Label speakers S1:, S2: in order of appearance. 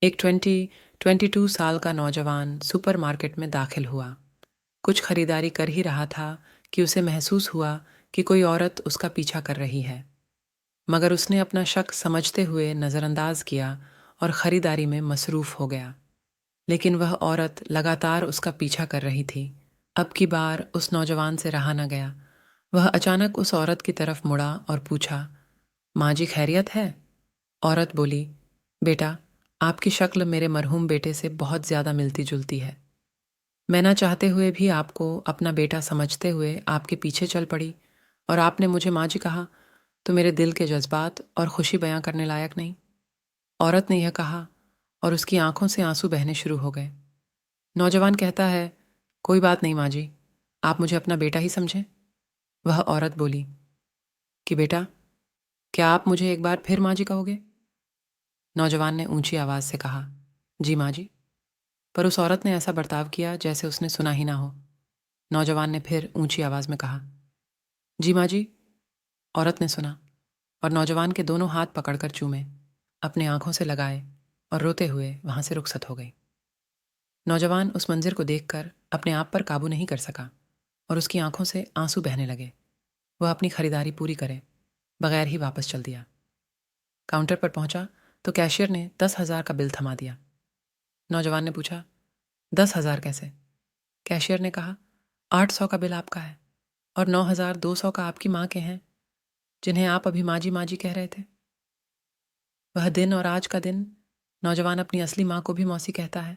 S1: एक 22 साल का नौजवान सुपरमार्केट में दाखिल हुआ। कुछ खरीदारी कर ही रहा था कि उसे महसूस हुआ कि कोई औरत उसका पीछा कर रही है। मगर उसने अपना शक समझते हुए नज़रअंदाज किया और खरीदारी में मसरूफ़ हो गया। लेकिन वह औरत लगातार उसका पीछा कर रही थी। अब की बार उस नौजवान से रहा न गया। वह अचानक उस औरत की तरफ मुड़ा और पूछा, माँ जी खैरियत है? औरत बोली, बेटा, आपकी शक्ल मेरे मरहूम बेटे से बहुत ज़्यादा मिलती जुलती है। मैं ना चाहते हुए भी आपको अपना बेटा समझते हुए आपके पीछे चल पड़ी, और आपने मुझे माँ जी कहा तो मेरे दिल के जज्बात और खुशी बयां करने लायक नहीं। औरत ने यह कहा और उसकी आंखों से आंसू बहने शुरू हो गए। नौजवान कहता है, कोई बात नहीं माँ जी, आप मुझे अपना बेटा ही समझें। वह औरत बोली कि बेटा, क्या आप मुझे एक बार फिर माँ जी कहोगे? नौजवान ने ऊंची आवाज़ से कहा, जी माँ जी। पर उस औरत ने ऐसा बर्ताव किया जैसे उसने सुना ही ना हो। नौजवान ने फिर ऊंची आवाज़ में कहा, जी माँ जी। औरत ने सुना और नौजवान के दोनों हाथ पकड़कर चूमे, अपने आंखों से लगाए और रोते हुए वहां से रुखसत हो गई। नौजवान उस मंजिर को देखकर अपने आप पर काबू नहीं कर सका और उसकी आंखों से आंसू बहने लगे। वह अपनी खरीदारी पूरी करे बगैर ही वापस चल दिया। काउंटर पर पहुंचा तो कैशियर ने 10,000 का बिल थमा दिया। नौजवान ने पूछा, 10,000 कैसे? कैशियर ने कहा, 800 का बिल आपका है और 9,200 का आपकी माँ के हैं, जिन्हें आप अभी माँ जी कह रहे थे। वह दिन और आज का दिन नौजवान अपनी असली माँ को भी मौसी कहता है।